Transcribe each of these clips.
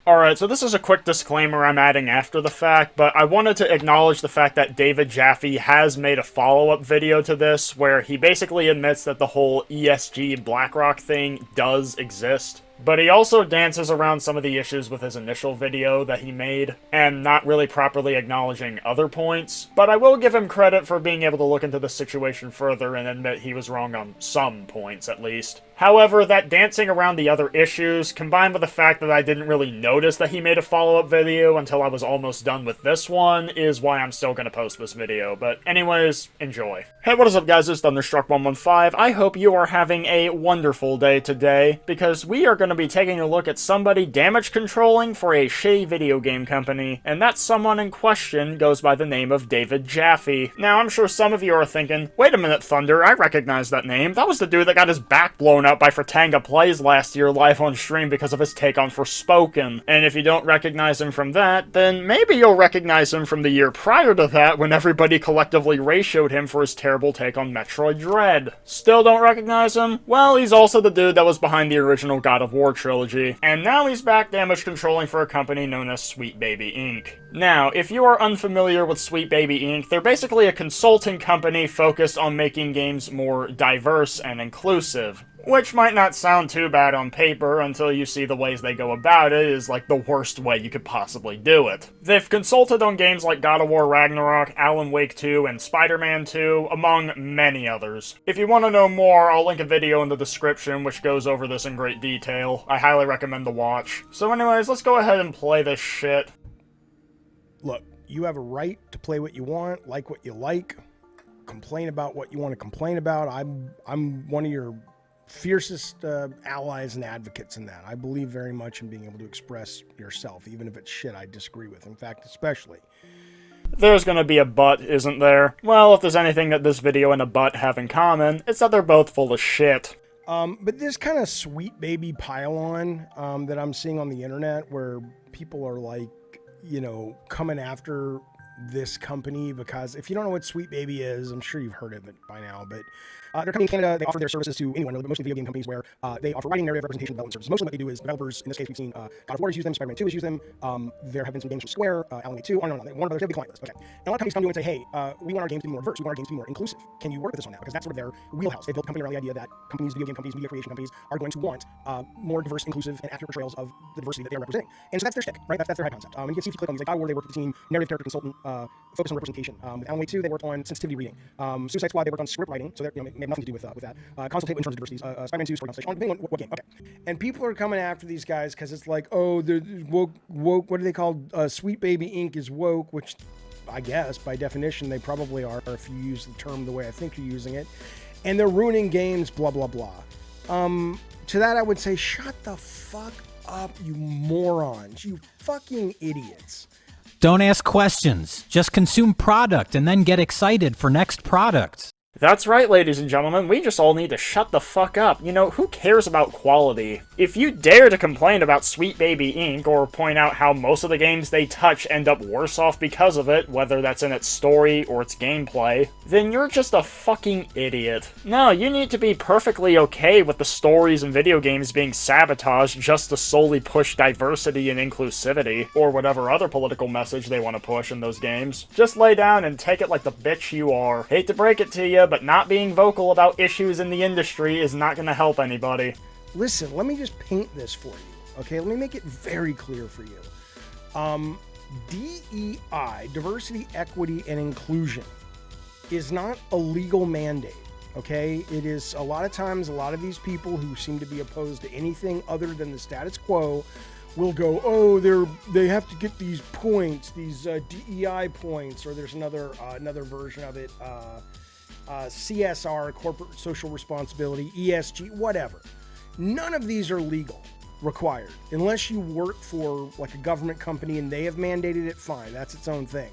Alright, so this is a quick disclaimer I'm adding after the fact, but I wanted to acknowledge the fact that David Jaffe has made a follow-up video to this, where he basically admits that the whole ESG BlackRock thing does exist. But he also dances around some of the issues with his initial video that he made, and not really properly acknowledging other points. But I will give him credit for being able to look into the situation further and admit he was wrong on some points, at least. However, that dancing around the other issues, combined with the fact that I didn't really notice that he made a follow-up video until I was almost done with this one, is why I'm still gonna post this video. But anyways, enjoy. Hey, what is up guys, it's Thunderstruck115. I hope you are having a wonderful day today, because we are gonna be taking a look at somebody damage controlling for a shitty video game company, and that someone in question goes by the name of David Jaffe. Now, I'm sure some of you are thinking, wait a minute, Thunder, I recognize that name. That was the dude that got his back blown out by Thang Plays last year live on stream because of his take on Forspoken. And if you don't recognize him from that, then maybe you'll recognize him from the year prior to that when everybody collectively ratioed him for his terrible take on Metroid Dread. Still don't recognize him? Well, he's also the dude that was behind the original God of War trilogy. And now he's back damage controlling for a company known as Sweet Baby Inc. Now, if you are unfamiliar with Sweet Baby Inc., they're basically a consulting company focused on making games more diverse and inclusive. Which might not sound too bad on paper until you see the ways they go about it is like the worst way you could possibly do it. They've consulted on games like God of War Ragnarok, Alan Wake 2, and Spider-Man 2, among many others. If you want to know more, I'll link a video in the description which goes over this in great detail. I highly recommend the watch. So anyways, let's go ahead and play this shit. Look, you have a right to play what you want, like what you like, complain about what you want to complain about. I'm one of your fiercest allies and advocates in that. I believe very much in being able to express yourself, even if it's shit I disagree with. In fact, especially. There's gonna be a but, isn't there? Well, if there's anything that this video and a but have in common, it's that they're both full of shit. But this kind of Sweet Baby pile-on that I'm seeing on the internet where people are like, you know, coming after this company, because if you don't know what Sweet Baby is, I'm sure you've heard of it by now, but they're coming in Canada. They offer their services to anyone, really, but mostly video game companies, where they offer writing, narrative, representation, development services. Mostly what they do is developers, in this case we've seen God of War has used them, Spider-Man 2 has used them, there have been some games from Square, Alan Wake 2, Warner Brothers, they have a client list, okay. And a lot of companies come to you and say, hey, we want our games to be more diverse, we want our games to be more inclusive. Can you work with us on that? Because that's sort of their wheelhouse. They built a company around the idea that companies, video game companies, media creation companies are going to want more diverse, inclusive, and accurate portrayals of the diversity that they are representing. And so that's their shtick, right? That's their high concept. And you can see if you click on these, like God of War, they worked with the team, narrative character consultant, focus on representation. With Alan Wake 2, they worked on sensitivity reading. Suicide Squad, they worked on script writing, so that, you know, may have nothing to do with that. Consultate in terms of diversity. Spider-Man 2, story constellation, depending on what game. Okay. And people are coming after these guys because it's like, oh, they're woke, what do they call Sweet Baby Inc. is woke, which I guess by definition they probably are if you use the term the way I think you're using it. And they're ruining games, blah, blah, blah. To that I would say, shut the fuck up, you morons. You fucking idiots. Don't ask questions. Just consume product and then get excited for next product. That's right, ladies and gentlemen, we just all need to shut the fuck up. You know, who cares about quality? If you dare to complain about Sweet Baby Inc. or point out how most of the games they touch end up worse off because of it, whether that's in its story or its gameplay, then you're just a fucking idiot. No, you need to be perfectly okay with the stories and video games being sabotaged just to solely push diversity and inclusivity, or whatever other political message they want to push in those games. Just lay down and take it like the bitch you are. Hate to break it to you, but not being vocal about issues in the industry is not going to help anybody. Listen, let me just paint this for you, okay? Let me make it very clear for you. DEI, diversity, equity, and inclusion, is not a legal mandate, okay? It is, a lot of times, a lot of these people who seem to be opposed to anything other than the status quo will go, oh, they have to get these points, these DEI points, or there's another version of it, CSR, corporate social responsibility, ESG, whatever. None of these are legal, required. Unless you work for like a government company and they have mandated it, fine, that's its own thing.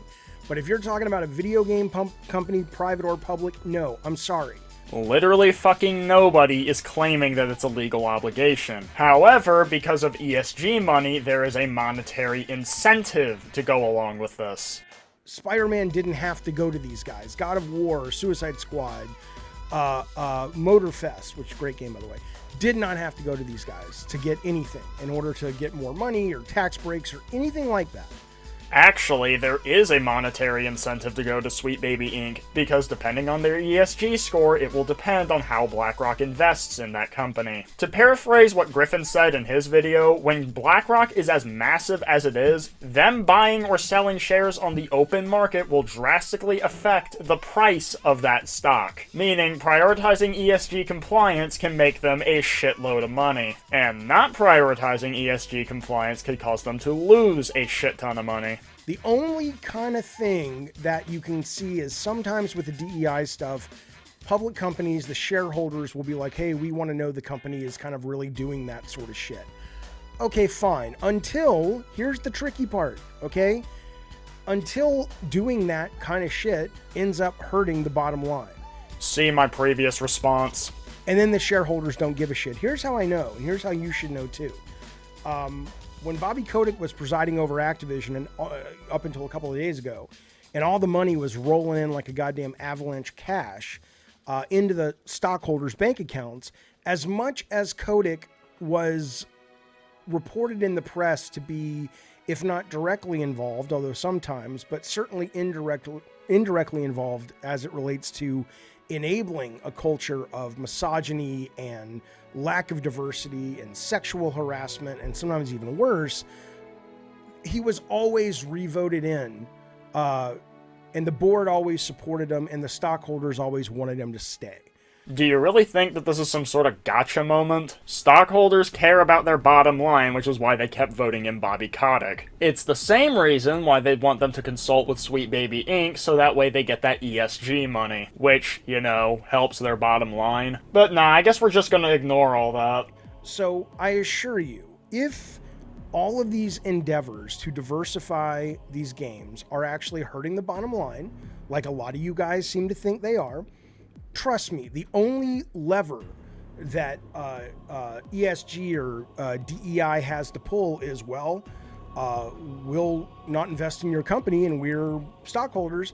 But if you're talking about a video game company, private or public, no, I'm sorry. Literally fucking nobody is claiming that it's a legal obligation. However, because of ESG money, there is a monetary incentive to go along with this. Spider-Man didn't have to go to these guys. God of War, Suicide Squad, Motorfest, which is a great game by the way, did not have to go to these guys to get anything in order to get more money or tax breaks or anything like that. Actually, there is a monetary incentive to go to Sweet Baby Inc., because depending on their ESG score, it will depend on how BlackRock invests in that company. To paraphrase what Griffin said in his video, when BlackRock is as massive as it is, them buying or selling shares on the open market will drastically affect the price of that stock, meaning prioritizing ESG compliance can make them a shitload of money, and not prioritizing ESG compliance could cause them to lose a shit ton of money. The only kind of thing that you can see is sometimes with the DEI stuff, public companies, the shareholders will be like, hey, we want to know the company is kind of really doing that sort of shit. Okay, fine. Until, here's the tricky part, okay? Until doing that kind of shit ends up hurting the bottom line. See my previous response. And then the shareholders don't give a shit. Here's how I know, and here's how you should know too. When Bobby Kotick was presiding over Activision, and up until a couple of days ago, and all the money was rolling in like a goddamn avalanche cash into the stockholders' bank accounts, as much as Kotick was reported in the press to be, if not directly involved, although sometimes, but certainly indirectly involved as it relates to enabling a culture of misogyny and lack of diversity and sexual harassment, and sometimes even worse, he was always revoted in, and the board always supported him, and the stockholders always wanted him to stay. Do you really think that this is some sort of gotcha moment? Stockholders care about their bottom line, which is why they kept voting in Bobby Kotick. It's the same reason why they'd want them to consult with Sweet Baby Inc., so that way they get that ESG money, which, you know, helps their bottom line. But nah, I guess we're just gonna ignore all that. So I assure you, if all of these endeavors to diversify these games are actually hurting the bottom line, like a lot of you guys seem to think they are, trust me, the only lever that ESG or DEI has to pull is, well, we'll not invest in your company and we're stockholders.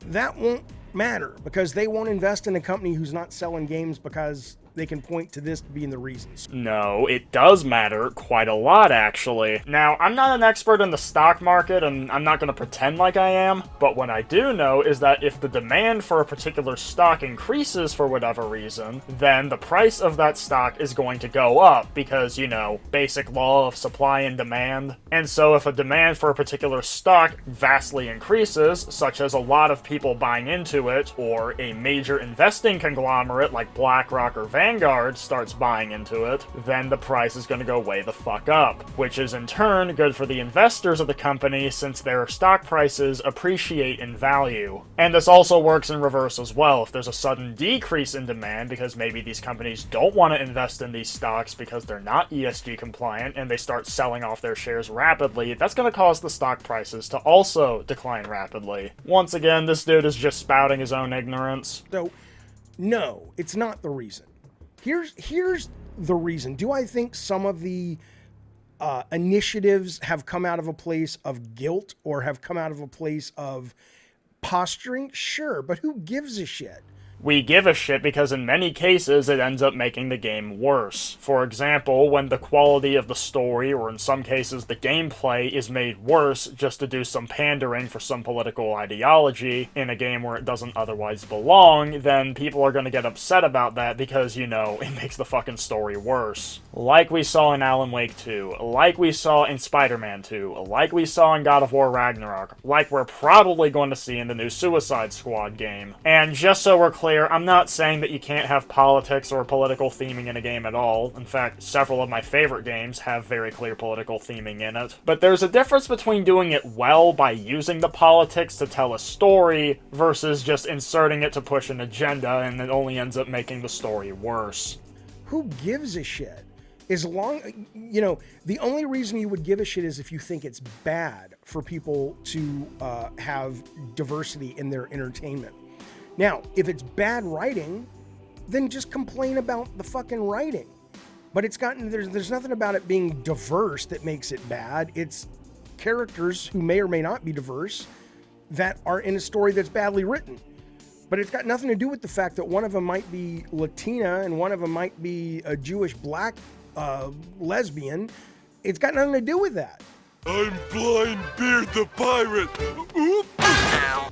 That won't matter because they won't invest in a company who's not selling games because they can point to this being the reasons. No, it does matter quite a lot, actually. Now, I'm not an expert in the stock market, and I'm not going to pretend like I am, but what I do know is that if the demand for a particular stock increases for whatever reason, then the price of that stock is going to go up because, you know, basic law of supply and demand. And so if a demand for a particular stock vastly increases, such as a lot of people buying into it, or a major investing conglomerate like BlackRock or Vanguard starts buying into it, then the price is going to go way the fuck up, which is in turn good for the investors of the company since their stock prices appreciate in value. And this also works in reverse as well. If there's a sudden decrease in demand because maybe these companies don't want to invest in these stocks because they're not ESG compliant and they start selling off their shares rapidly, that's going to cause the stock prices to also decline rapidly. Once again, this dude is just spouting his own ignorance. So, no, it's not the reason. Here's the reason. Do I think some of the initiatives have come out of a place of guilt or have come out of a place of posturing? Sure, but who gives a shit? We give a shit because in many cases it ends up making the game worse. For example, when the quality of the story, or in some cases the gameplay, is made worse just to do some pandering for some political ideology in a game where it doesn't otherwise belong, then people are going to get upset about that because, you know, it makes the fucking story worse. Like we saw in Alan Wake 2, like we saw in Spider-Man 2, like we saw in God of War Ragnarok, like we're probably going to see in the new Suicide Squad game. And just so we're clear, I'm not saying that you can't have politics or political theming in a game at all. In fact, several of my favorite games have very clear political theming in it. But there's a difference between doing it well by using the politics to tell a story versus just inserting it to push an agenda and it only ends up making the story worse. Who gives a shit? As long, you know, the only reason you would give a shit is if you think it's bad for people to have diversity in their entertainment. Now, if it's bad writing, then just complain about the fucking writing. But there's nothing about it being diverse that makes it bad. It's characters who may or may not be diverse that are in a story that's badly written. But it's got nothing to do with the fact that one of them might be Latina and one of them might be a Jewish black lesbian. It's got nothing to do with that. I'm Blind Beard the Pirate. Oop.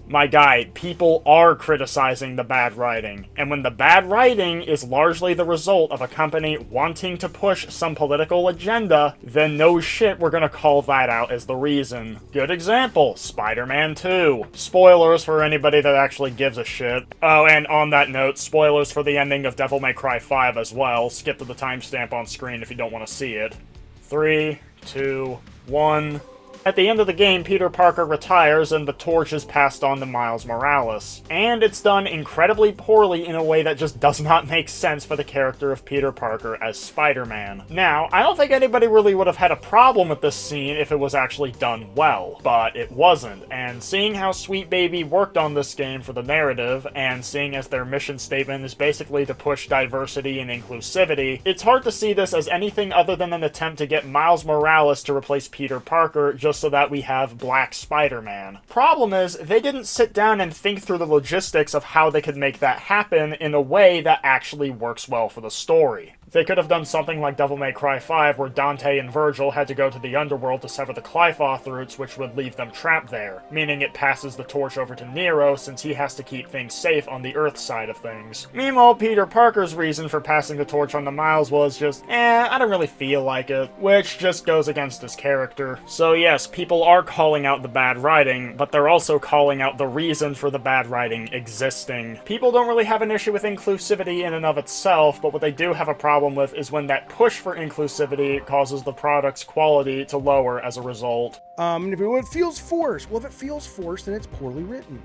My guy, people are criticizing the bad writing, and when the bad writing is largely the result of a company wanting to push some political agenda, then no shit we're gonna call that out as the reason. Good example, Spider-Man 2. Spoilers for anybody that actually gives a shit. Oh, and on that note, spoilers for the ending of Devil May Cry 5 as well. Skip to the timestamp on screen if you don't want to see it. 3, 2, 1... At the end of the game, Peter Parker retires and the torch is passed on to Miles Morales. And it's done incredibly poorly in a way that just does not make sense for the character of Peter Parker as Spider-Man. Now, I don't think anybody really would have had a problem with this scene if it was actually done well, but it wasn't, and seeing how Sweet Baby worked on this game for the narrative, and seeing as their mission statement is basically to push diversity and inclusivity, it's hard to see this as anything other than an attempt to get Miles Morales to replace Peter Parker just so that we have Black Spider-Man. Problem is, they didn't sit down and think through the logistics of how they could make that happen in a way that actually works well for the story. They could have done something like Devil May Cry 5, where Dante and Virgil had to go to the Underworld to sever the Qliphoth roots, which would leave them trapped there, meaning it passes the torch over to Nero since he has to keep things safe on the Earth side of things. Meanwhile, Peter Parker's reason for passing the torch on to Miles was just, I don't really feel like it, which just goes against his character. So yes, people are calling out the bad writing, but they're also calling out the reason for the bad writing existing. People don't really have an issue with inclusivity in and of itself, but what they do have a problem with is when that push for inclusivity causes the product's quality to lower as a result. If it feels forced, well, if it feels forced, then it's poorly written.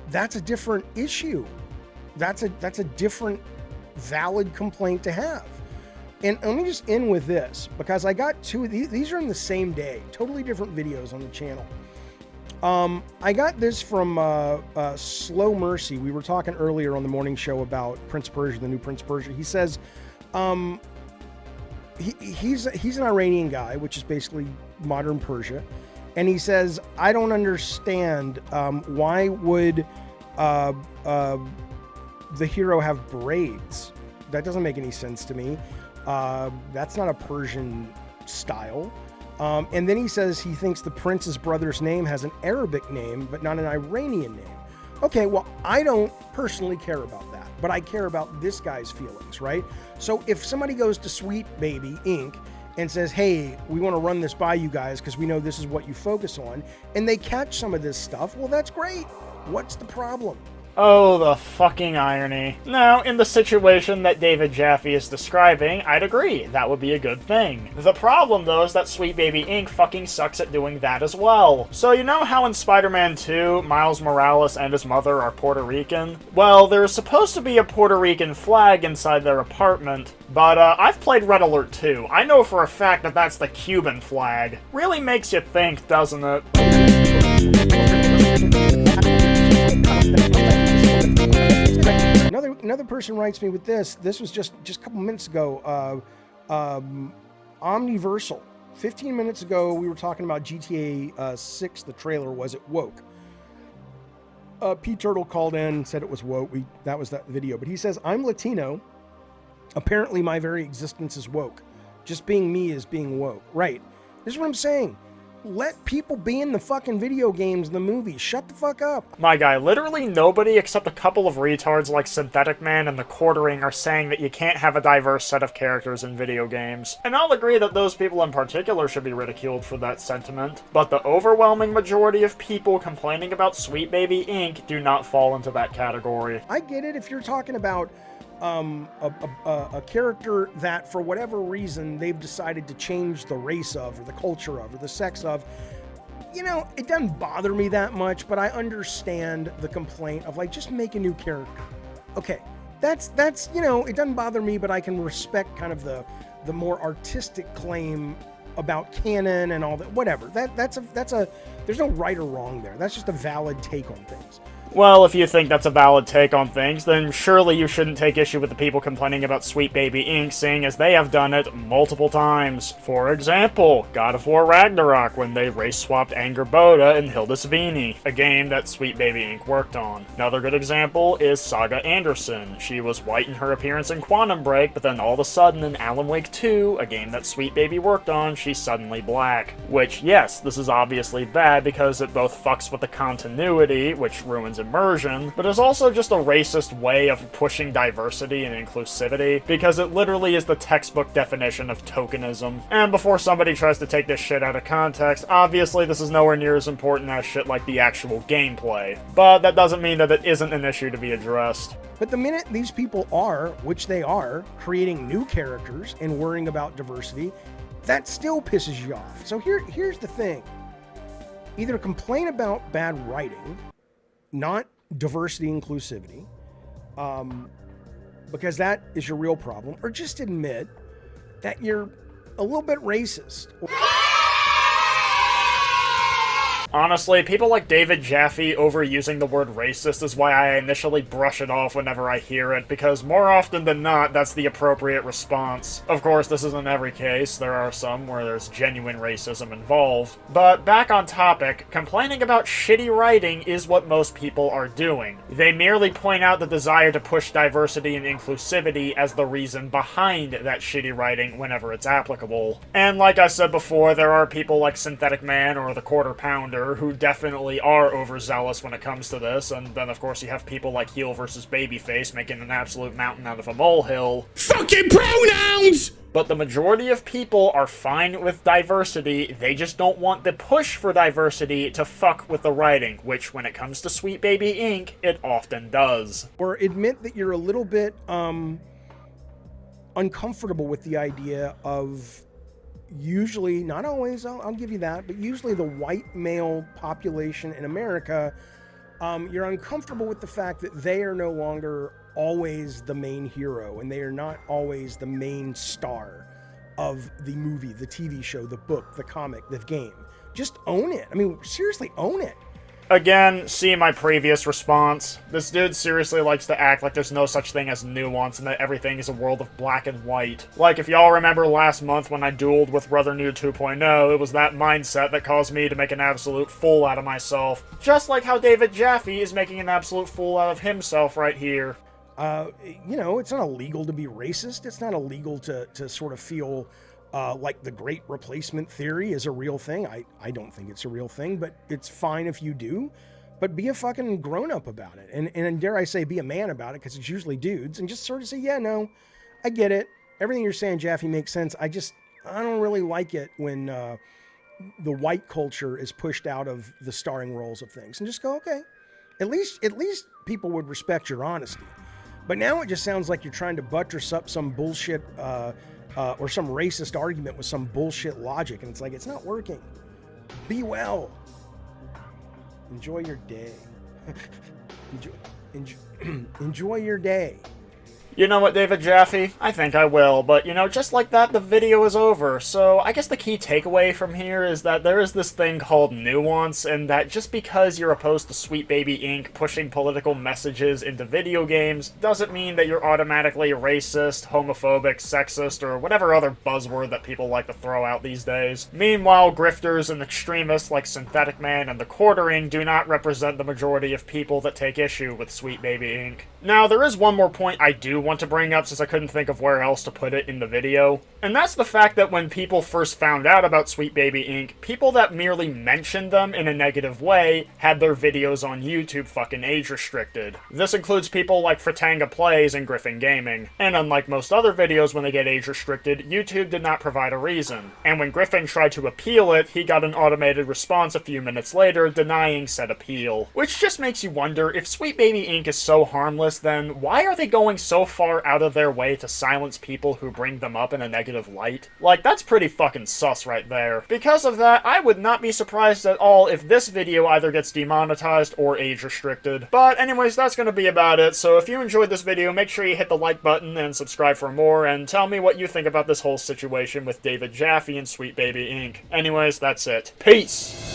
That's a different issue. That's a different valid complaint to have. And let me just end with this, because I got two of these are in the same day, totally different videos on the channel. I got this from Slow Mercy. We were talking earlier on the morning show about Prince of Persia, the new Prince of Persia. He says he's an Iranian guy, which is basically modern Persia. And he says, I don't understand why would the hero have braids? That doesn't make any sense to me. That's not a Persian style. And then he says he thinks the prince's brother's name has an Arabic name, but not an Iranian name. Okay, well, I don't personally care about that, but I care about this guy's feelings, right? So if somebody goes to Sweet Baby Inc. and says, hey, we want to run this by you guys because we know this is what you focus on, and they catch some of this stuff, well, that's great. What's the problem? Oh, the fucking irony. Now, in the situation that David Jaffe is describing, I'd agree, that would be a good thing. The problem, though, is that Sweet Baby Inc. fucking sucks at doing that as well. So you know how in Spider-Man 2, Miles Morales and his mother are Puerto Rican? Well, there's supposed to be a Puerto Rican flag inside their apartment, but I've played Red Alert 2. I know for a fact that that's the Cuban flag. Really makes you think, doesn't it? Another person writes me with this. This was just a couple minutes ago. Omniversal. 15 minutes ago, we were talking about GTA 6. The trailer was it woke. P Turtle called in and said it was woke. That was that video. But he says, I'm Latino. Apparently, my very existence is woke. Just being me is being woke. Right. This is what I'm saying. Let people be in the fucking video games and the movies. Shut the fuck up. My guy, literally nobody except a couple of retards like Synthetic Man and The Quartering are saying that you can't have a diverse set of characters in video games. And I'll agree that those people in particular should be ridiculed for that sentiment, but the overwhelming majority of people complaining about Sweet Baby Inc. do not fall into that category. I get it if you're talking about a character that for whatever reason they've decided to change the race of or the culture of or the sex of. You know, it doesn't bother me that much, but I understand the complaint of like, just make a new character. Okay, that's you know, it doesn't bother me, but I can respect kind of the more artistic claim about canon and all that. Whatever. That's a there's no right or wrong there. That's just a valid take on things. Well, if you think that's a valid take on things, then surely you shouldn't take issue with the people complaining about Sweet Baby Inc., seeing as they have done it multiple times. For example, God of War Ragnarok, when they race-swapped Angerboda and Hildisvini, a game that Sweet Baby Inc. worked on. Another good example is Saga Anderson. She was white in her appearance in Quantum Break, but then all of a sudden in Alan Wake 2, a game that Sweet Baby worked on, she's suddenly black. Which, yes, this is obviously bad because it both fucks with the continuity, which ruins immersion, but is also just a racist way of pushing diversity and inclusivity, because it literally is the textbook definition of tokenism. And before somebody tries to take this shit out of context, obviously this is nowhere near as important as shit like the actual gameplay. But that doesn't mean that it isn't an issue to be addressed. But the minute these people are, which they are, creating new characters and worrying about diversity, that still pisses you off. So here's the thing. Either complain about bad writing, not diversity inclusivity, because that is your real problem, or just admit that you're a little bit racist. Honestly, people like David Jaffe overusing the word racist is why I initially brush it off whenever I hear it, because more often than not, that's the appropriate response. Of course, this isn't every case, there are some where there's genuine racism involved. But back on topic, complaining about shitty writing is what most people are doing. They merely point out the desire to push diversity and inclusivity as the reason behind that shitty writing whenever it's applicable. And like I said before, there are people like Synthetic Man or the Quarter Pounder who definitely are overzealous when it comes to this, and then of course you have people like Heel versus Babyface making an absolute mountain out of a molehill. Fucking pronouns! But the majority of people are fine with diversity, they just don't want the push for diversity to fuck with the writing, which when it comes to Sweet Baby Inc., it often does. Or admit that you're a little bit uncomfortable with the idea of usually, not always, I'll give you that, but usually the white male population in America, you're uncomfortable with the fact that they are no longer always the main hero, and they are not always the main star of the movie, the TV show, the book, the comic, the game. Just own it. I mean, seriously, own it. Again, see my previous response. This dude seriously likes to act like there's no such thing as nuance and that everything is a world of black and white. Like, if y'all remember last month when I dueled with Brother New 2.0, it was that mindset that caused me to make an absolute fool out of myself. Just like how David Jaffe is making an absolute fool out of himself right here. You know, it's not illegal to be racist. It's not illegal to sort of feel like the great replacement theory is a real thing. I don't think it's a real thing, but it's fine if you do. But be a fucking grown-up about it. And dare I say, be a man about it, because it's usually dudes. And just sort of say, yeah, no, I get it. Everything you're saying, Jaffe, makes sense. I don't really like it when the white culture is pushed out of the starring roles of things. And just go, okay. At least people would respect your honesty. But now it just sounds like you're trying to buttress up some bullshit or some racist argument with some bullshit logic, and it's like, it's not working. Be well. Enjoy your day. Enjoy your day. You know what, David Jaffe? I think I will, but you know, just like that, the video is over. So I guess the key takeaway from here is that there is this thing called nuance, and that just because you're opposed to Sweet Baby Inc. pushing political messages into video games doesn't mean that you're automatically racist, homophobic, sexist, or whatever other buzzword that people like to throw out these days. Meanwhile, grifters and extremists like Synthetic Man and the Quartering do not represent the majority of people that take issue with Sweet Baby Inc. Now, there is one more point I do want to bring up since I couldn't think of where else to put it in the video, and that's the fact that when people first found out about Sweet Baby Inc., people that merely mentioned them in a negative way had their videos on YouTube fucking age restricted. This includes people like Fratanga Plays and Griffin Gaming, and unlike most other videos when they get age restricted, YouTube did not provide a reason, and when Griffin tried to appeal it, he got an automated response a few minutes later denying said appeal. Which just makes you wonder, if Sweet Baby Inc. is so harmless, then why are they going so far out of their way to silence people who bring them up in a negative light? Like, that's pretty fucking sus right there. Because of that, I would not be surprised at all if this video either gets demonetized or age restricted. But anyways, that's gonna be about it, so if you enjoyed this video, make sure you hit the like button and subscribe for more, and tell me what you think about this whole situation with David Jaffe and Sweet Baby Inc. Anyways, that's it. Peace!